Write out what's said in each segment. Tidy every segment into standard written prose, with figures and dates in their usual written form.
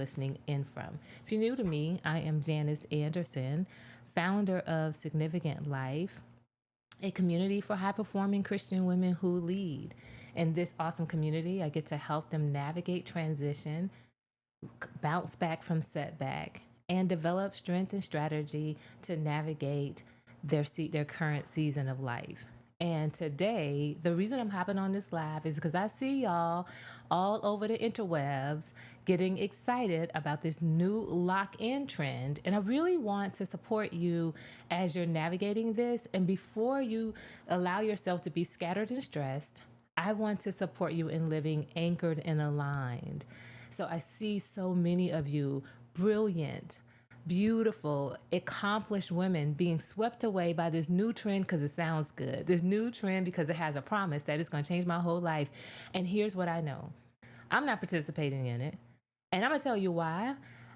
listening in from. If you're new to me, I am Janice Anderson, founder of Significant Life, a community for high performing Christian women who lead. In this awesome community, I get to help them navigate transition, bounce back from setback, and develop strength and strategy to navigate their current season of life. And today, the reason I'm hopping on this live is because I see y'all all over the interwebs getting excited about this new lock-in trend. And I really want to support you as you're navigating this. And before you allow yourself to be scattered and stressed, I want to support you in living anchored and aligned. So I see so many of you brilliant, beautiful, accomplished women being swept away by this new trend because it sounds good. This new trend because it has a promise that it's going to change my whole life. And here's what I know. I'm not participating in it. And I'm going to tell you why.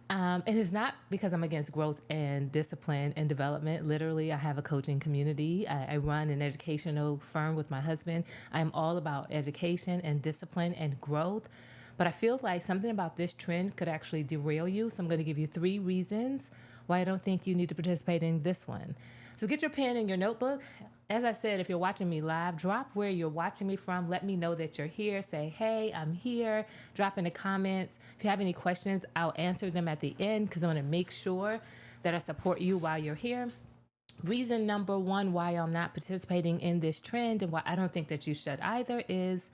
And it's not because I'm against growth and discipline and development. Literally, I have a coaching community. I run an educational firm with my husband. I'm all about education and discipline and growth. But I feel like something about this trend could actually derail you. So I'm going to give you 3 reasons why I don't think you need to participate in this one. So get your pen and your notebook. As I said, if you're watching me live, drop where you're watching me from. Let me know that you're here. Say, hey, I'm here. Drop in the comments. If you have any questions, I'll answer them at the end because I want to make sure that I support you while you're here. Reason number 1 why I'm not participating in this trend and why I don't think that you should either is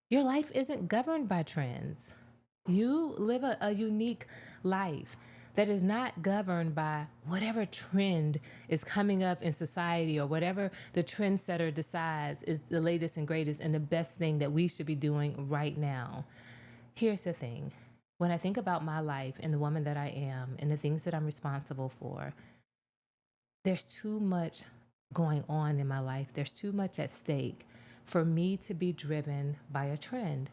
your life isn't governed by trends. You live a unique life that is not governed by whatever trend is coming up in society or whatever the trendsetter decides is the latest and greatest and the best thing that we should be doing right now. Here's the thing. When I think about my life and the woman that I am and the things that I'm responsible for, there's too much going on in my life. There's too much at stake for me to be driven by a trend.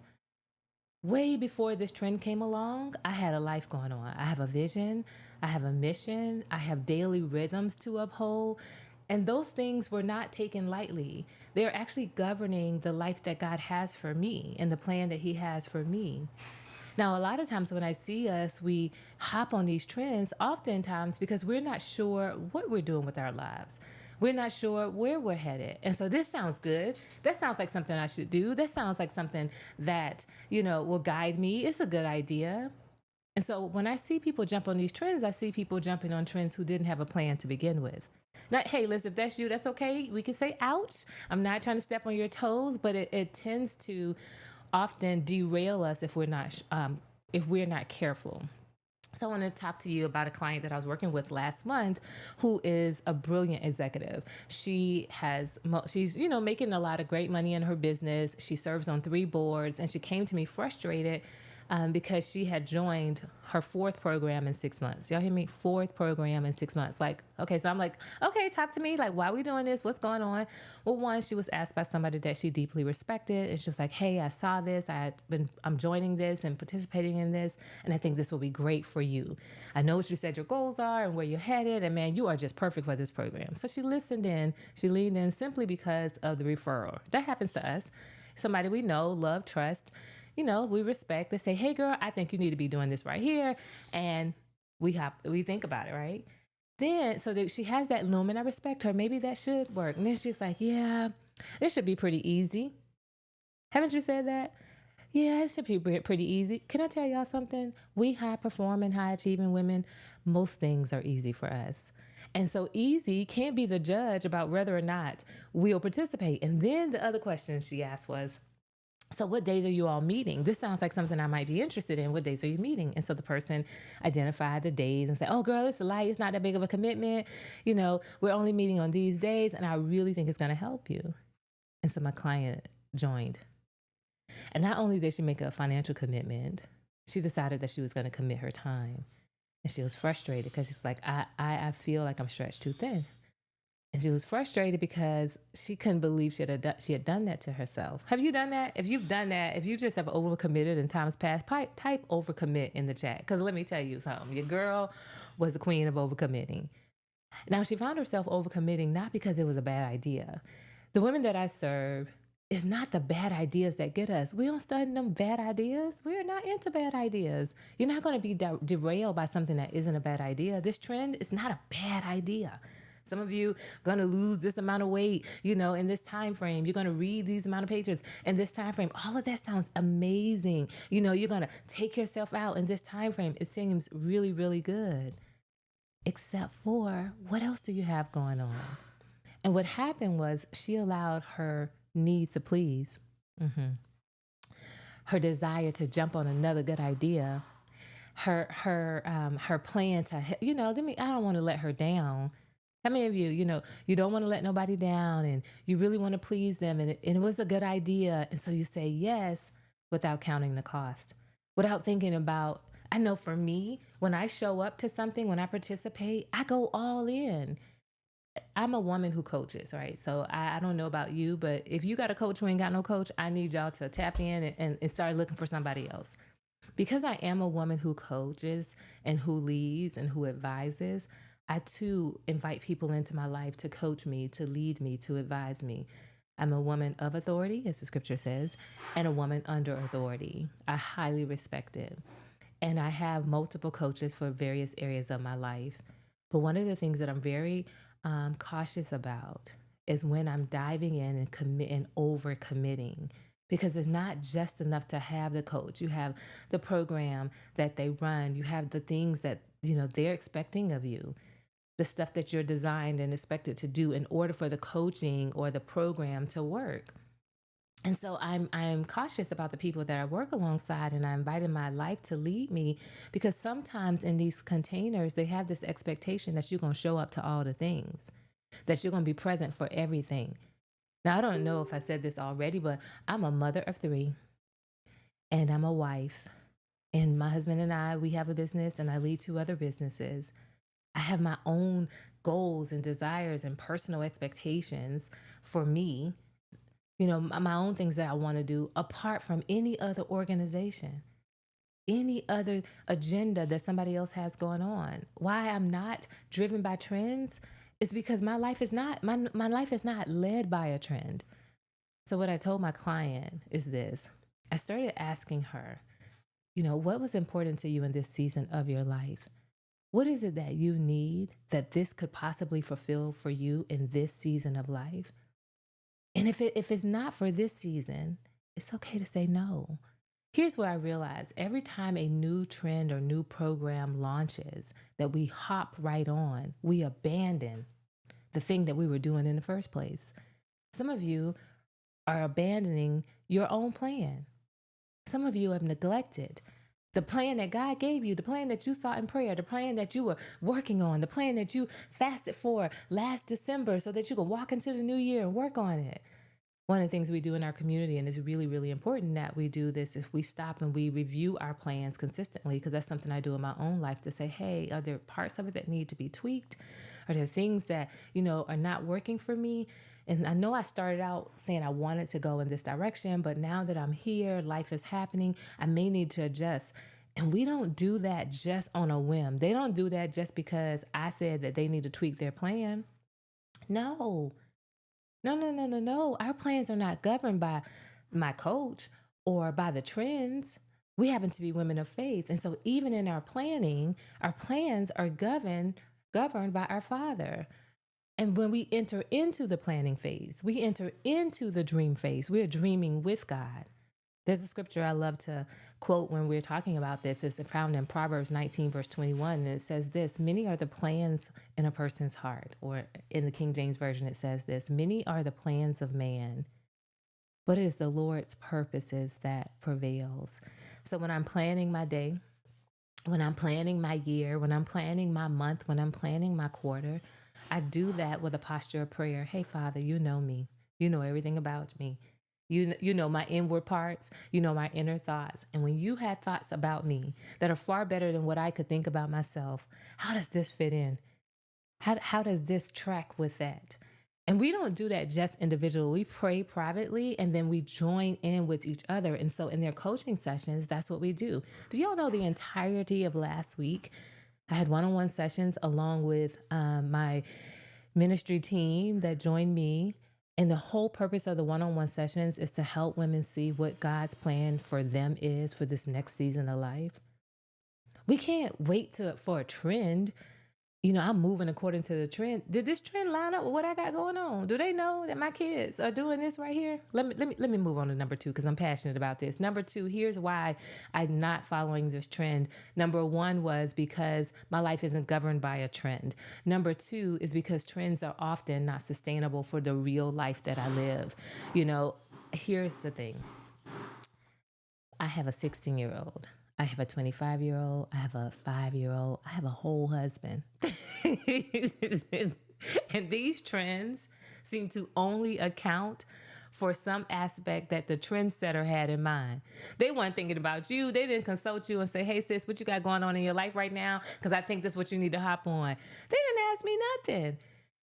Way before this trend came along, I had a life going on. I have a vision, I have a mission, I have daily rhythms to uphold, and those things were not taken lightly. They're actually governing the life that God has for me and the plan that He has for me. Now, a lot of times when I see us, we hop on these trends, oftentimes because we're not sure what we're doing with our lives. We're not sure where we're headed. And so this sounds good. That sounds like something I should do. That sounds like something that, will guide me. It's a good idea. And so when I see people jump on these trends, I see people jumping on trends who didn't have a plan to begin with. Not, hey, listen, if that's you, that's okay. We can say, ouch. I'm not trying to step on your toes, but it tends to often derail us if we're not careful. So I want to talk to you about a client that I was working with last month who is a brilliant executive. She's making a lot of great money in her business. She serves on 3 boards, and she came to me frustrated because she had joined her 4th program in 6 months. Y'all hear me? 4th program in 6 months. So I'm like, okay, talk to me. Like, why are we doing this? What's going on? Well, one, she was asked by somebody that she deeply respected. And she was like, hey, I saw this. I'm joining this and participating in this. And I think this will be great for you. I know what you said your goals are and where you're headed. And man, you are just perfect for this program. So she listened in. She leaned in simply because of the referral. That happens to us. Somebody we know, love, trust, we respect. They say, hey, girl, I think you need to be doing this right here. And we think about it, right? Then, she has that loom, and I respect her. Maybe that should work. And then she's like, yeah, it should be pretty easy. Haven't you said that? Yeah, it should be pretty easy. Can I tell y'all something? We high performing, high achieving women, most things are easy for us. And so easy can't be the judge about whether or not we'll participate. And then the other question she asked was, so what days are you all meeting? This sounds like something I might be interested in. What days are you meeting? And so the person identified the days and said, oh, girl, it's light. It's not that big of a commitment. We're only meeting on these days. And I really think it's going to help you. And so my client joined. And not only did she make a financial commitment, she decided that she was going to commit her time. And she was frustrated because she's like, I feel like I'm stretched too thin. And she was frustrated because she couldn't believe she had done that to herself. Have you done that? If you've done that, if you just have overcommitted in times past, type overcommit in the chat. Because let me tell you something. Your girl was the queen of overcommitting. Now, she found herself overcommitting not because it was a bad idea. The women that I serve, it's not the bad ideas that get us. We don't study them bad ideas. We're not into bad ideas. You're not going to be derailed by something that isn't a bad idea. This trend is not a bad idea. Some of you are going to lose this amount of weight, in this time frame. You're going to read these amount of pages in this time frame. All of that sounds amazing. You're going to take yourself out in this time frame. It seems really, really good. Except for, what else do you have going on? And what happened was she allowed her need to please, her desire to jump on another good idea, her plan to, I don't want to let her down. How many of you, you don't want to let nobody down and you really want to please them, and it was a good idea. And so you say yes without counting the cost, without thinking about, I know for me, when I show up to something, when I participate, I go all in. I'm a woman who coaches, right? So I don't know about you, but if you got a coach who ain't got no coach, I need y'all to tap in and start looking for somebody else. Because I am a woman who coaches and who leads and who advises, I too invite people into my life to coach me, to lead me, to advise me. I'm a woman of authority, as the scripture says, and a woman under authority. I highly respect it. And I have multiple coaches for various areas of my life. But one of the things that I'm very cautious about is when I'm diving in and over committing, because it's not just enough to have the coach. You have the program that they run. You have the things that, they're expecting of you, the stuff that you're designed and expected to do in order for the coaching or the program to work. And so I'm cautious about the people that I work alongside, and I invite in my life to lead me, because sometimes in these containers, they have this expectation that you're going to show up to all the things, that you're going to be present for everything. Now, I don't know if I said this already, but I'm a mother of 3 and I'm a wife, and my husband and I, we have a business and I lead 2 other businesses. I have my own goals and desires and personal expectations for me, my own things that I want to do apart from any other organization, any other agenda that somebody else has going on. Why I'm not driven by trends is because my life is not led by a trend. So what I told my client is this. I started asking her, what was important to you in this season of your life? What is it that you need that this could possibly fulfill for you in this season of life? And if it's not for this season, it's okay to say no. Here's where I realize every time a new trend or new program launches that we hop right on, we abandon the thing that we were doing in the first place. Some of you are abandoning your own plan. Some of you have neglected the plan that God gave you, the plan that you saw in prayer, the plan that you were working on, the plan that you fasted for last December so that you could walk into the new year and work on it. One of the things we do in our community, and it's really, really important that we do this, is we stop and we review our plans consistently, because that's something I do in my own life, to say, hey, are there parts of it that need to be tweaked? Are there things that, are not working for me? And I know I started out saying I wanted to go in this direction, but now that I'm here, life is happening, I may need to adjust. And we don't do that just on a whim. They don't do that just because I said that they need to tweak their plan. No. Our plans are not governed by my coach or by the trends. We happen to be women of faith. And so even in our planning, our plans are governed by our Father. And when we enter into the planning phase, we enter into the dream phase. We're dreaming with God. There's a scripture I love to quote when we're talking about this. It's found in Proverbs 19, verse 21. And it says this: many are the plans in a person's heart. Or in the King James Version, it says this: many are the plans of man, but it is the Lord's purposes that prevails. So when I'm planning my day, when I'm planning my year, when I'm planning my month, when I'm planning my quarter, I do that with a posture of prayer. Hey, Father, you know me. You know everything about me. You know my inward parts, you know my inner thoughts. And when you had thoughts about me that are far better than what I could think about myself, how does this fit in? How does this track with that? And we don't do that just individually. We pray privately and then we join in with each other. And so in their coaching sessions, that's what we do. Do y'all know the entirety of last week? I had one-on-one sessions along with my ministry team that joined me. And the whole purpose of the one-on-one sessions is to help women see what God's plan for them is for this next season of life. We can't wait for a trend. I'm moving according to the trend. Did this trend line up with what I got going on? Do they know that my kids are doing this right here? Let me move on to number 2 because I'm passionate about this. Number 2, here's why I'm not following this trend. Number 1 was because my life isn't governed by a trend. Number 2 is because trends are often not sustainable for the real life that I live. Here's the thing. I have a 16-year-old. I have a 25-year-old. I have a 5-year-old. I have a whole husband. And these trends seem to only account for some aspect that the trendsetter had in mind. They weren't thinking about you. They didn't consult you and say, hey, sis, what you got going on in your life right now? Because I think this is what you need to hop on. They didn't ask me nothing.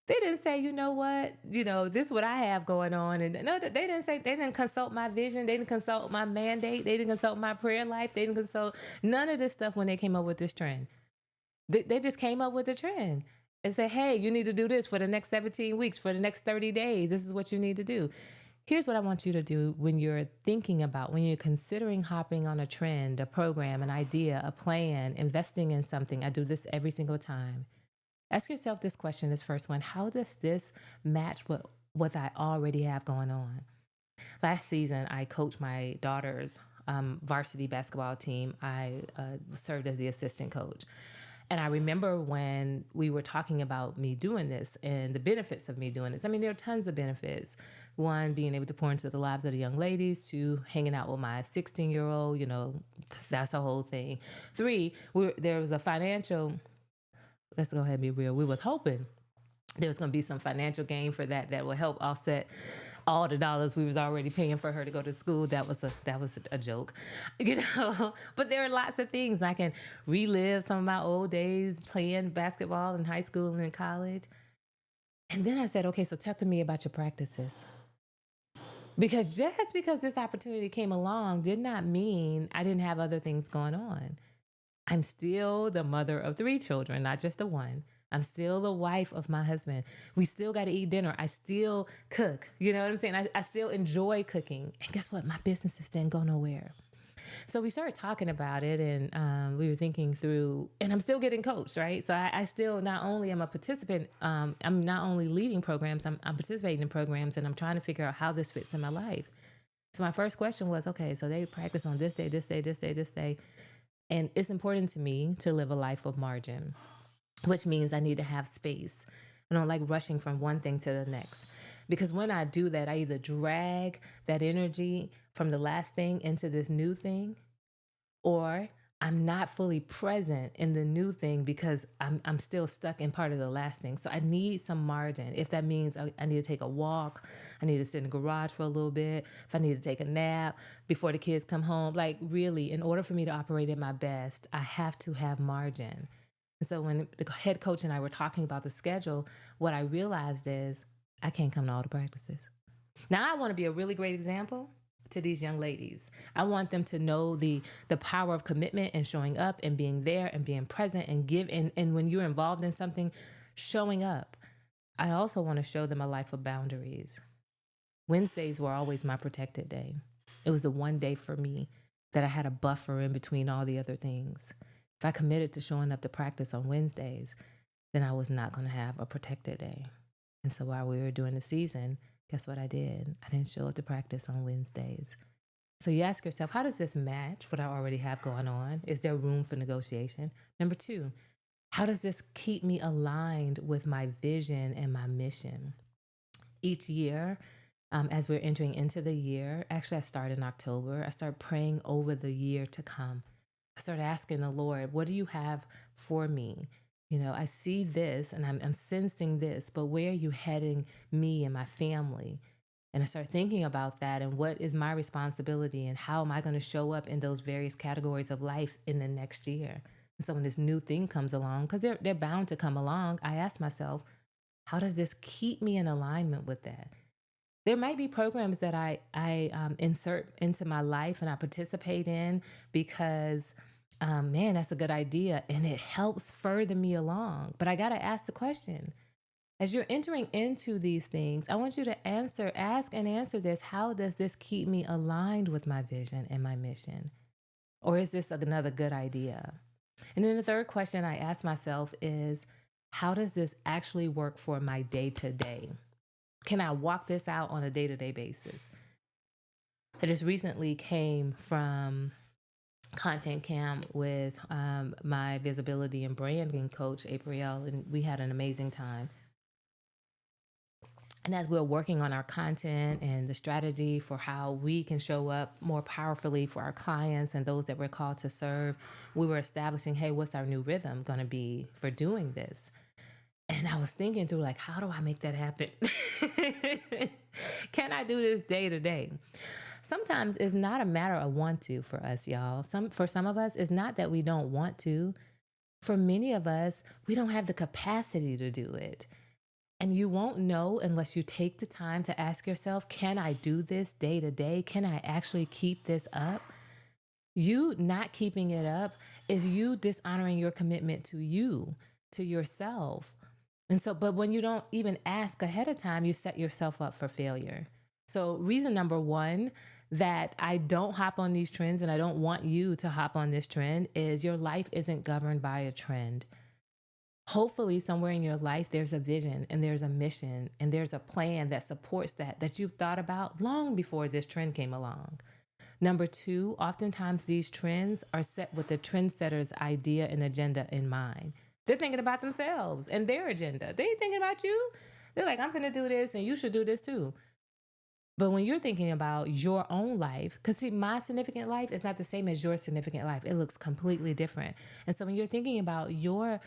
They didn't say, you know what, this is what I have going on. And no, they didn't consult my vision. They didn't consult my mandate. They didn't consult my prayer life. They didn't consult none of this stuff when they came up with this trend. They just came up with a trend and said, hey, you need to do this for the next 17 weeks, for the next 30 days. This is what you need to do. Here's what I want you to do when you're considering hopping on a trend, a program, an idea, a plan, investing in something. I do this every single time. Ask yourself this question, this first one. How does this match what I already have going on? Last season, I coached my daughter's varsity basketball team. I served as the assistant coach. And I remember when we were talking about me doing this and the benefits of me doing this. I mean, there are tons of benefits. 1, being able to pour into the lives of the young ladies. 2, hanging out with my 16-year-old, that's the whole thing. 3, there was a financial... Let's go ahead and be real. We was hoping there was going to be some financial gain for that will help offset all the dollars we was already paying for her to go to school. That was a joke, But there are lots of things. I can relive some of my old days playing basketball in high school and in college. And then I said, okay, so talk to me about your practices. Because just because this opportunity came along did not mean I didn't have other things going on. I'm still the mother of 3 children, not just the one. I'm still the wife of my husband. We still got to eat dinner. I still cook. You know what I'm saying? I still enjoy cooking. And guess what? My businesses didn't go nowhere. So we started talking about it, and we were thinking through, and I'm still getting coached, right? So I still not only am a participant, I'm not only leading programs, I'm participating in programs, and I'm trying to figure out how this fits in my life. So my first question was, okay, so they practice on this day, this day, this day, this day. And it's important to me to live a life of margin, which means I need to have space. I don't like rushing from one thing to the next. Because when I do that, I either drag that energy from the last thing into this new thing, or I'm not fully present in the new thing because I'm still stuck in part of the last thing. So I need some margin. If that means I need to take a walk, I need to sit in the garage for a little bit, if I need to take a nap before the kids come home, like really, in order for me to operate at my best, I have to have margin. And so when the head coach and I were talking about the schedule, what I realized is I can't come to all the practices. Now, I want to be a really great example to these young ladies. I want them to know the power of commitment and showing up and being there and being present and give. And when you're involved in something, showing up. I also want to show them a life of boundaries. Wednesdays were always my protected day. It was the one day for me that I had a buffer in between all the other things. If I committed to showing up to practice on Wednesdays, then I was not going to have a protected day. And so while we were doing the season, guess what I did? I didn't show up to practice on Wednesdays. So you ask yourself, how does this match what I already have going on? Is there room for negotiation? Number 2, how does this keep me aligned with my vision and my mission? Each year, as we're entering into the year, actually I started in October, I started praying over the year to come. I started asking the Lord, what do you have for me? I see this and I'm sensing this, but where are you heading me and my family? And I start thinking about that and what is my responsibility and how am I going to show up in those various categories of life in the next year? And so when this new thing comes along, because they're bound to come along, I ask myself, how does this keep me in alignment with that? There might be programs that I insert into my life and I participate in because man, that's a good idea. And it helps further me along. But I got to ask the question, As you're entering into these things, I want you to ask and answer this. How does this keep me aligned with my vision and my mission? Or is this another good idea? And then the third question I ask myself is, how does this actually work for my day to day? Can I walk this out on a day to day basis? I just recently came from content camp with my visibility and branding coach, April, and we had an amazing time. And as we're working on our content and the strategy for how we can show up more powerfully for our clients and those that we're called to serve, we were establishing, hey, what's our new rhythm going to be for doing this? And I was thinking through, like, how do I make that happen? Can I do this day to day? Sometimes it's not a matter of want to for us, y'all. For some of us, it's not that we don't want to. For many of us, we don't have the capacity to do it. And you won't know unless you take the time to ask yourself, can I do this day to day? Can I actually keep this up? You not keeping it up is you dishonoring your commitment to you, to yourself. And so, but when you don't even ask ahead of time, you set yourself up for failure. So reason number one that I don't hop on these trends and I don't want you to hop on this trend is your life isn't governed by a trend. Hopefully somewhere in your life, there's a vision and there's a mission and there's a plan that supports that you've thought about long before this trend came along. Number two, oftentimes these trends are set with the trendsetter's idea and agenda in mind. They're thinking about themselves and their agenda. They ain't thinking about you. They're like, I'm gonna do this and you should do this too. But when you're thinking about your own life, because see, my significant life is not the same as your significant life. It looks completely different. And so when you're thinking about your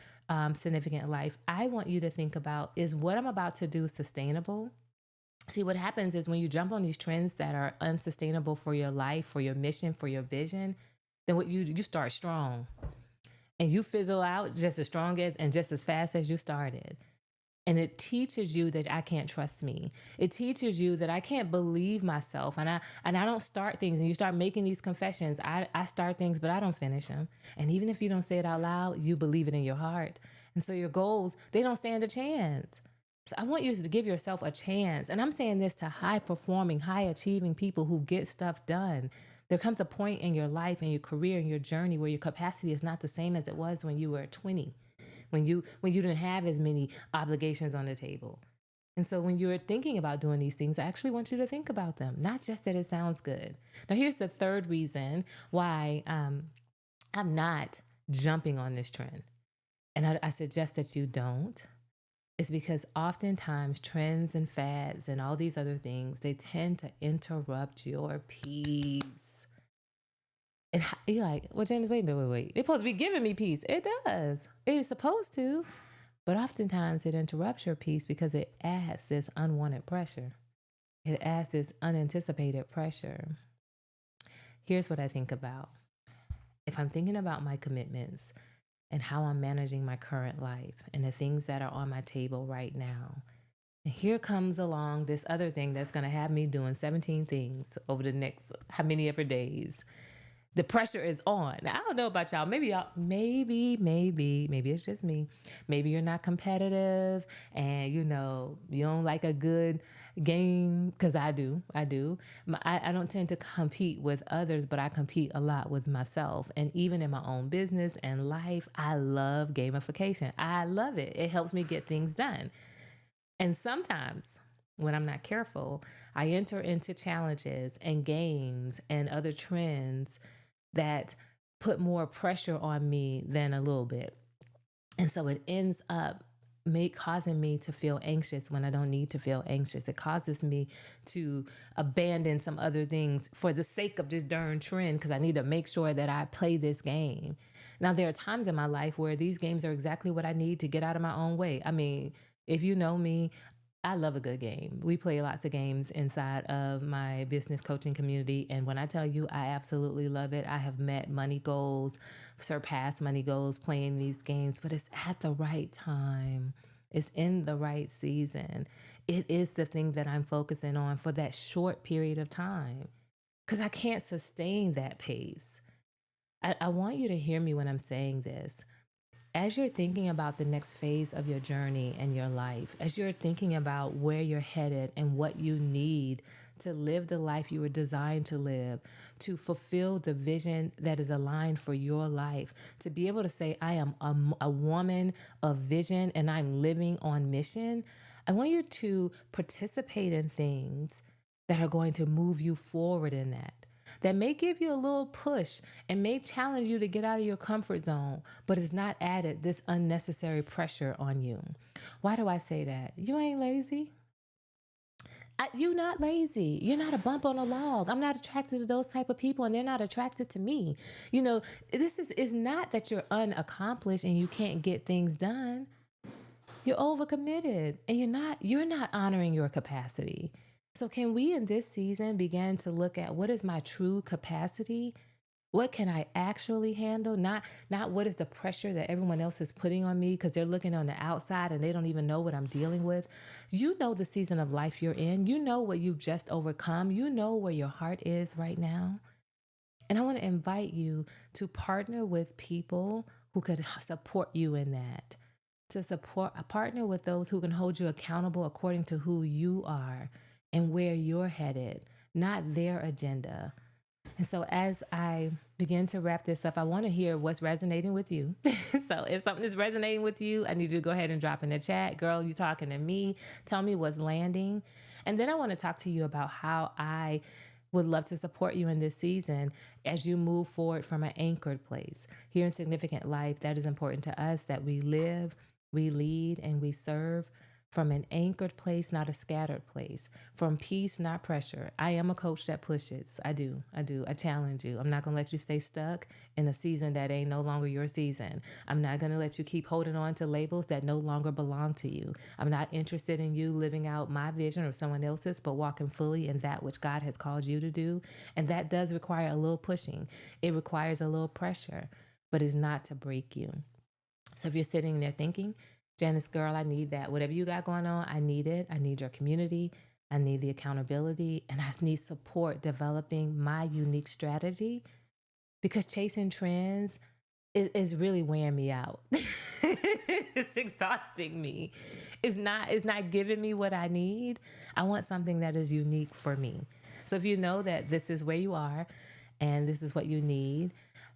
significant life, I want you to think about, is what I'm about to do sustainable? See, what happens is when you jump on these trends that are unsustainable for your life, for your mission, for your vision, then what you start strong. And you fizzle out just as strong as and just as fast as you started. And it teaches you that I can't trust me. It teaches you that I can't believe myself. And I don't start things. And you start making these confessions. I start things, but I don't finish them. And even if you don't say it out loud, you believe it in your heart. And so your goals, they don't stand a chance. So I want you to give yourself a chance. And I'm saying this to high performing, high achieving people who get stuff done. There comes a point in your life and your career and your journey where your capacity is not the same as it was when you were 20, when you didn't have as many obligations on the table. And so when you're thinking about doing these things, I actually want you to think about them, not just that it sounds good. Now, here's the third reason why I'm not jumping on this trend. And I suggest that you don't. It's because oftentimes trends and fads and all these other things, they tend to interrupt your peace. And you're like, well, Janice, wait. They're supposed to be giving me peace. It does. It is supposed to. But oftentimes it interrupts your peace because it adds this unwanted pressure. It adds this unanticipated pressure. Here's what I think about. If I'm thinking about my commitments and how I'm managing my current life and the things that are on my table right now, and here comes along this other thing that's going to have me doing 17 things over the next how many ever days. The pressure is on. Now, I don't know about y'all. Maybe it's just me. Maybe you're not competitive and, you don't like a good game, because I do. I don't tend to compete with others, but I compete a lot with myself. And even in my own business and life, I love gamification. I love it. It helps me get things done. And sometimes when I'm not careful, I enter into challenges and games and other trends that put more pressure on me than a little bit. And so it ends up causing me to feel anxious when I don't need to feel anxious. It causes me to abandon some other things for the sake of this darn trend, because I need to make sure that I play this game. Now, there are times in my life where these games are exactly what I need to get out of my own way. I mean, if you know me, I love a good game. We play lots of games inside of my business coaching community. And when I tell you, I absolutely love it. I have met money goals, surpassed money goals playing these games, but it's at the right time. It's in the right season. It is the thing that I'm focusing on for that short period of time, because I can't sustain that pace. I want you to hear me when I'm saying this. As you're thinking about the next phase of your journey and your life, as you're thinking about where you're headed and what you need to live the life you were designed to live, to fulfill the vision that is aligned for your life, to be able to say, I am a woman of vision and I'm living on mission, I want you to participate in things that are going to move you forward in that may give you a little push and may challenge you to get out of your comfort zone, but it's not added this unnecessary pressure on you. Why do I say that? You ain't lazy. You're not lazy. You're not a bump on a log. I'm not attracted to those type of people, and they're not attracted to me. You know, this is not that you're unaccomplished and you can't get things done. You're overcommitted, and you're not honoring your capacity. So can we in this season begin to look at what is my true capacity? What can I actually handle? Not what is the pressure that everyone else is putting on me because they're looking on the outside and they don't even know what I'm dealing with. You know the season of life you're in. You know what you've just overcome. You know where your heart is right now. And I want to invite you to partner with people who could support you in that. To partner with those who can hold you accountable according to who you are and where you're headed, not their agenda. And so as I begin to wrap this up, I want to hear what's resonating with you. So if something is resonating with you, I need you to go ahead and drop in the chat. Girl, you talking to me. Tell me what's landing. And then I want to talk to you about how I would love to support you in this season as you move forward from an anchored place. Here in Significant Life, that is important to us, that we live, we lead, and we serve from an anchored place, not a scattered place, from peace, not pressure. I am a coach that pushes. I do. I challenge you. I'm not going to let you stay stuck in a season that ain't no longer your season. I'm not going to let you keep holding on to labels that no longer belong to you. I'm not interested in you living out my vision or someone else's, but walking fully in that which God has called you to do. And that does require a little pushing. It requires a little pressure, but it's not to break you. So if you're sitting there thinking, Janice, girl, I need that. Whatever you got going on, I need it. I need your community. I need the accountability, and I need support developing my unique strategy, because chasing trends is really wearing me out. It's exhausting me. It's not giving me what I need. I want something that is unique for me. So if you know that this is where you are and this is what you need,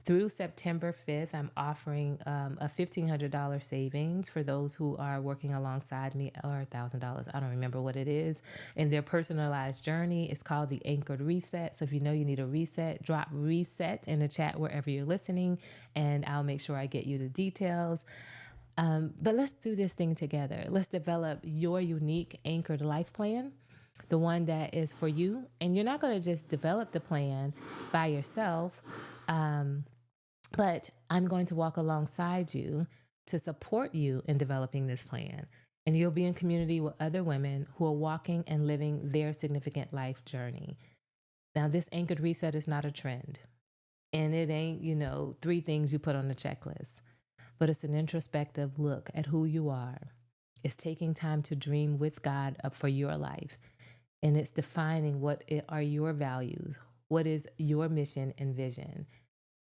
through September 5th, I'm offering a $1,500 savings for those who are working alongside me, or $1,000. I don't remember what it is, in their personalized journey. It's called the Anchored Reset. So if you know you need a reset, drop reset in the chat wherever you're listening, and I'll make sure I get you the details. But let's do this thing together. Let's develop your unique anchored life plan, the one that is for you. And you're not going to just develop the plan by yourself. But I'm going to walk alongside you to support you in developing this plan. And you'll be in community with other women who are walking and living their significant life journey. Now, this anchored reset is not a trend. And it ain't, 3 things you put on the checklist. But it's an introspective look at who you are. It's taking time to dream with God up for your life. And it's defining what are your values, what is your mission and vision.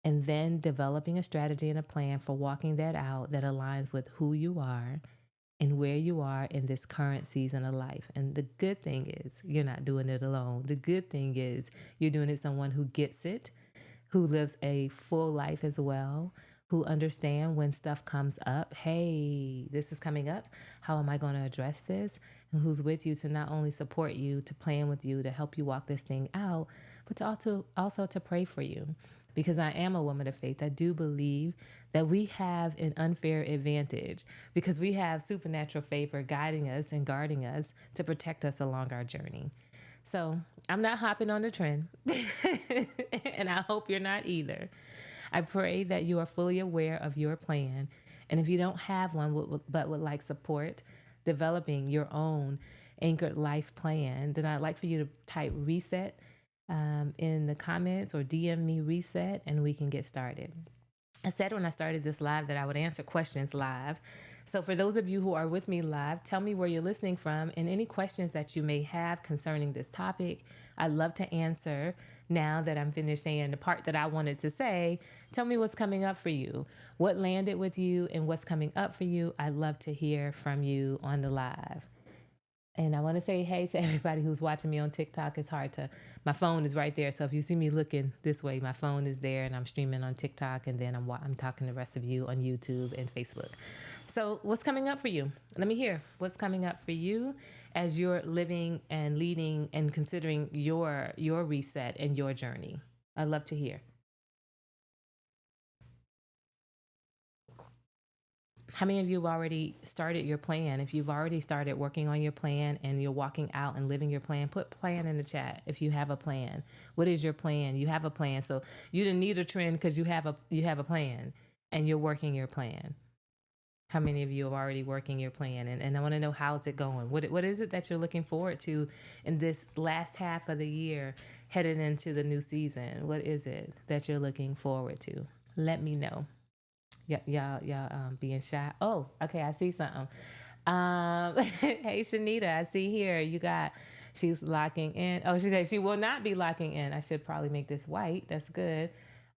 And then developing a strategy and a plan for walking that out that aligns with who you are and where you are in this current season of life. And the good thing is you're not doing it alone. The good thing is you're doing it with someone who gets it, who lives a full life as well, who understand when stuff comes up. Hey, this is coming up. How am I going to address this? And who's with you to not only support you, to plan with you, to help you walk this thing out, but to also to pray for you. Because I am a woman of faith. I do believe that we have an unfair advantage because we have supernatural favor guiding us and guarding us to protect us along our journey. So I'm not hopping on the trend, and I hope you're not either. I pray that you are fully aware of your plan. And if you don't have one, but would like support developing your own anchored life plan, then I'd like for you to type reset in the comments or DM me reset, and we can get started. I said when I started this live that I would answer questions live. So for those of you who are with me live, tell me where you're listening from and any questions that you may have concerning this topic. I'd love to answer Now that I'm finished saying the part that I wanted to say, tell me what's coming up for you. What landed with you and what's coming up for you? I'd love to hear from you on the live. And I want to say hey to everybody who's watching me on TikTok. It's hard to, my phone is right there. So if you see me looking this way, my phone is there and I'm streaming on TikTok, and then I'm talking to the rest of you on YouTube and Facebook. So what's coming up for you? Let me hear what's coming up for you as you're living and leading and considering your reset and your journey. I'd love to hear. How many of you have already started your plan? If you've already started working on your plan and you're walking out and living your plan, put plan in the chat if you have a plan. What is your plan? You have a plan. So you didn't need a trend because you have a plan and you're working your plan. How many of you are already working your plan? And I want to know, how's it going? What is it that you're looking forward to in this last half of the year headed into the new season? What is it that you're looking forward to? Let me know. Y'all being shy. Oh, okay, I see something. Hey Shanita, I see here she's locking in. Oh, she said she will not be locking in. I should probably make this white. That's good.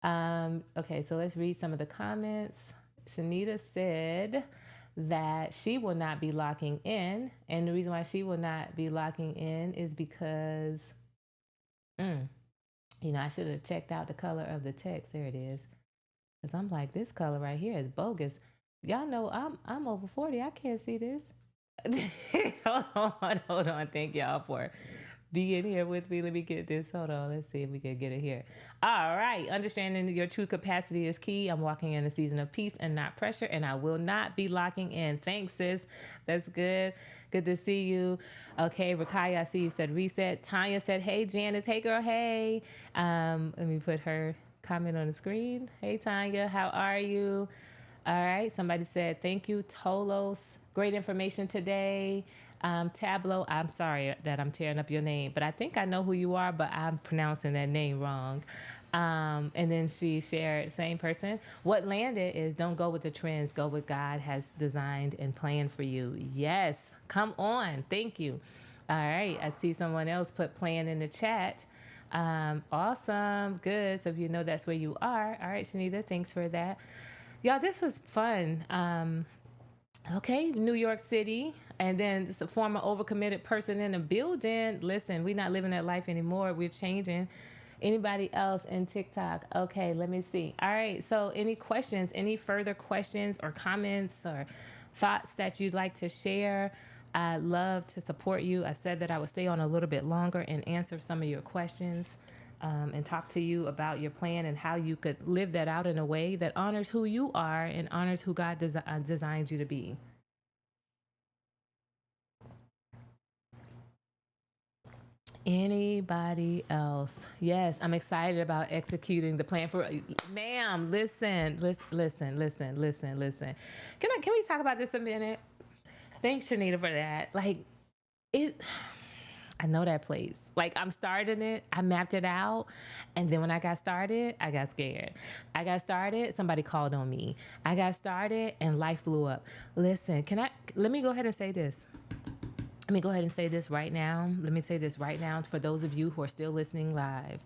Okay, so let's read some of the comments. Shanita said that she will not be locking in, and the reason why she will not be locking in is because, I should have checked out the color of the text. There it is. Because I'm like, this color right here is bogus. Y'all know I'm over 40. I can't see this. Hold on. Thank y'all for being here with me. Let me get this. Hold on. Let's see if we can get it here. All right. Understanding your true capacity is key. I'm walking in a season of peace and not pressure, and I will not be locking in. Thanks, sis. That's good. Good to see you. Okay, Rakaya, I see you said reset. Tanya said, hey, Janice. Hey, girl. Hey. Let me put her comment on the screen. Hey Tanya, how are you? All right, somebody said thank you, Tolos. Great information today. Tableau, I'm sorry that I'm tearing up your name, but I think I know who you are, but I'm pronouncing that name wrong. And then she shared, same person. What landed is don't go with the trends, go with God has designed and planned for you. Yes, come on. Thank you. All right, I see someone else put plan in the chat. Awesome. Good. So if you know that's where you are. All right, Shanita, thanks for that. Y'all, this was fun. Okay, New York City. And then just a former overcommitted person in the building. Listen, we're not living that life anymore. We're changing. Anybody else in TikTok? Okay, let me see. All right, so any questions, any further questions or comments or thoughts that you'd like to share? I'd love to support you. I said that I would stay on a little bit longer and answer some of your questions and talk to you about your plan and how you could live that out in a way that honors who you are and honors who God designed you to be. Anybody else? Yes, I'm excited about executing the plan for, ma'am, listen. Can we talk about this a minute? Thanks, Shanita, for that. I know that place. I'm starting it. I mapped it out. And then when I got started, I got scared. I got started. Somebody called on me. I got started and life blew up. Listen, let me go ahead and say this. Let me go ahead and say this right now. Let me say this right now for those of you who are still listening live.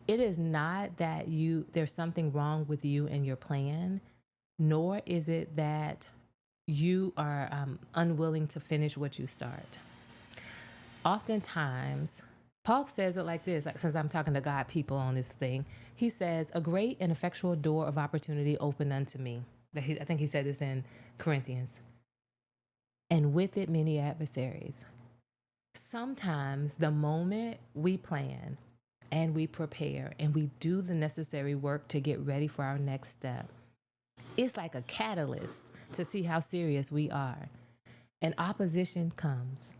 It is not that there's something wrong with you and your plan, nor is it that you are unwilling to finish what you start. Oftentimes, Paul says it like this, since I'm talking to God people on this thing, he says, a great and effectual door of opportunity opened unto me. I think he said this in Corinthians. And with it, many adversaries. Sometimes the moment we plan and we prepare and we do the necessary work to get ready for our next step, it's like a catalyst to see how serious we are. And opposition comes.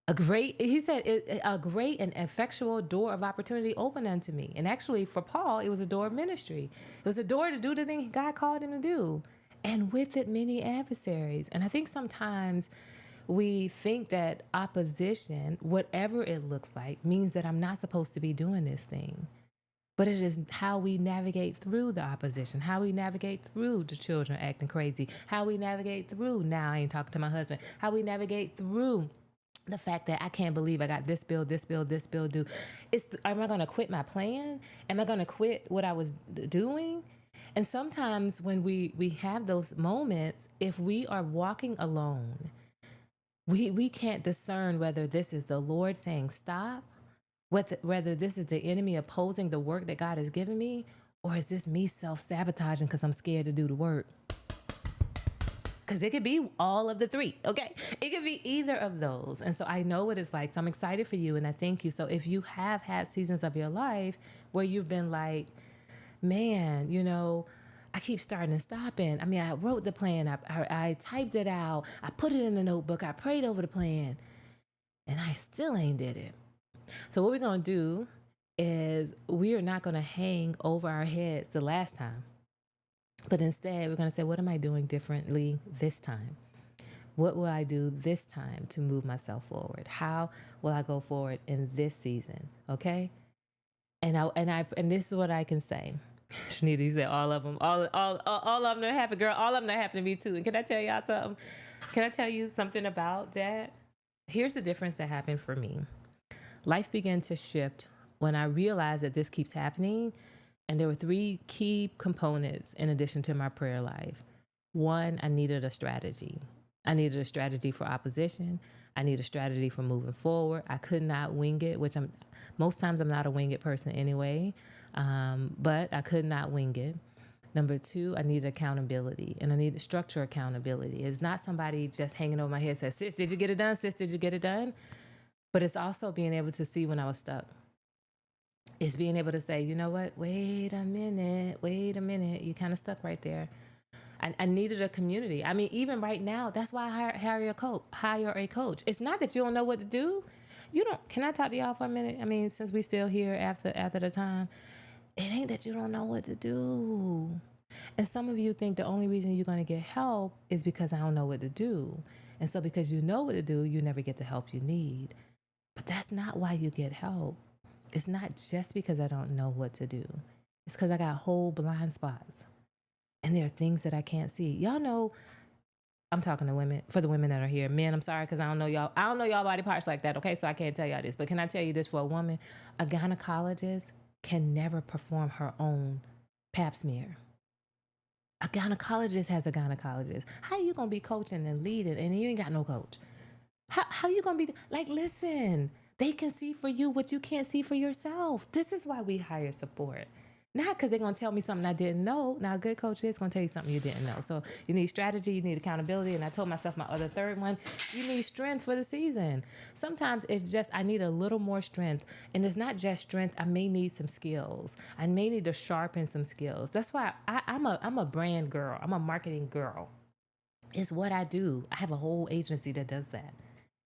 A great and effectual door of opportunity opened unto me. And actually for Paul, it was a door of ministry. It was a door to do the thing God called him to do. And with it, many adversaries. And I think sometimes we think that opposition, whatever it looks like, means that I'm not supposed to be doing this thing. But it is how we navigate through the opposition, how we navigate through the children acting crazy, how we navigate through, now I ain't talking to my husband, how we navigate through The fact that I can't believe I got this bill, this bill, this bill due. Am I going to quit my plan? Am I going to quit what I was doing? And sometimes when we have those moments, if we are walking alone, we can't discern whether this is the Lord saying stop, whether this is the enemy opposing the work that God has given me, or is this me self-sabotaging because I'm scared to do the work? Because it could be all of the three, okay? It could be either of those. And so I know what it's like. So I'm excited for you and I thank you. So if you have had seasons of your life where you've been like, man, I keep starting and stopping. I mean, I wrote the plan, I typed it out, I put it in the notebook, I prayed over the plan, and I still ain't did it. So what we're going to do is we are not going to hang over our heads the last time. But instead, we're going to say, what am I doing differently this time? What will I do this time to move myself forward? How will I go forward in this season? Okay. And this is what I can say. Shanita, you said all of them, all of them that happen, girl. All of them that happen to me too. And can I tell y'all something? Can I tell you something about that? Here's the difference that happened for me. Life began to shift when I realized that this keeps happening. And there were 3 key components in addition to my prayer life. 1, I needed a strategy. I needed a strategy for opposition. I need a strategy for moving forward. I could not wing it, which most times I'm not a wing it person anyway, but I could not wing it. Number 2, I needed accountability, and I needed structure accountability. It's not somebody just hanging over my head says, sis, did you get it done? Sis, did you get it done? But it's also being able to see when I was stuck. It's being able to say, you know what, wait a minute, you kind of stuck right there. I needed a community. I mean, even right now, that's why I hire a coach. It's not that you don't know what to do. Can I talk to y'all for a minute? I mean, since we still here after the time, it ain't that you don't know what to do. And some of you think the only reason you're going to get help is because I don't know what to do. And so because you know what to do, you never get the help you need. But that's not why you get help. It's not just because I don't know what to do. It's because I got whole blind spots. And there are things that I can't see. Y'all know, I'm talking to women, for the women that are here. Men, I'm sorry, because I don't know y'all body parts like that, okay? So I can't tell y'all this. But can I tell you this for a woman? A gynecologist can never perform her own pap smear. A gynecologist has a gynecologist. How you going to be coaching and leading and you ain't got no coach? How you going to be, listen, they can see for you what you can't see for yourself. This is why we hire support. Not because they're going to tell me something I didn't know. Now, a good coach is going to tell you something you didn't know. So you need strategy, you need accountability. And I told myself my other third one, you need strength for the season. Sometimes it's just, I need a little more strength. And it's not just strength. I may need some skills. I may need to sharpen some skills. That's why I'm a brand girl. I'm a marketing girl. It's what I do. I have a whole agency that does that.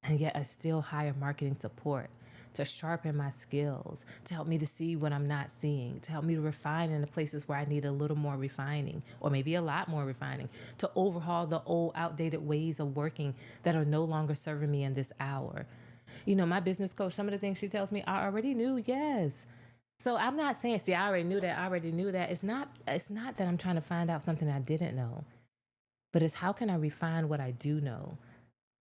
And yet I still hire marketing support to sharpen my skills, to help me to see what I'm not seeing, to help me to refine in the places where I need a little more refining, or maybe a lot more refining, to overhaul the old outdated ways of working that are no longer serving me in this hour. My business coach, some of the things she tells me, I already knew, yes. So I'm not saying, see, I already knew that. It's not that I'm trying to find out something I didn't know, but it's how can I refine what I do know?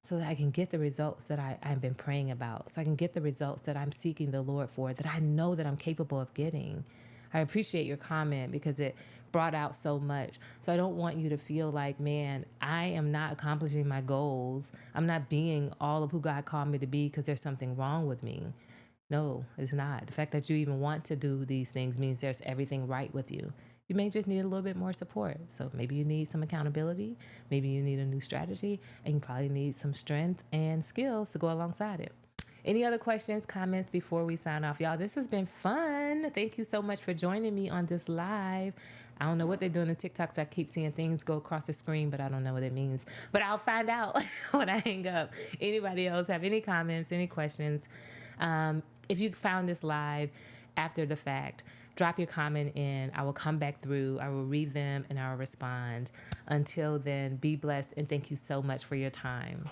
So that I can get the results that I've been praying about. So I can get the results that I'm seeking the Lord for, that I know that I'm capable of getting. I appreciate your comment because it brought out so much. So I don't want you to feel like, man, I am not accomplishing my goals. I'm not being all of who God called me to be because there's something wrong with me. No, it's not. The fact that you even want to do these things means there's everything right with you. You may just need a little bit more support. So maybe you need some accountability. Maybe you need a new strategy, and you probably need some strength and skills to go alongside it. Any other questions, comments before we sign off? Y'all, this has been fun. Thank you so much for joining me on this live. I don't know what they're doing in TikTok, so I keep seeing things go across the screen, but I don't know what it means. But I'll find out when I hang up. Anybody else have any comments, any questions? If you found this live after the fact, drop your comment in. I will come back through. I will read them and I will respond. Until then, be blessed and thank you so much for your time.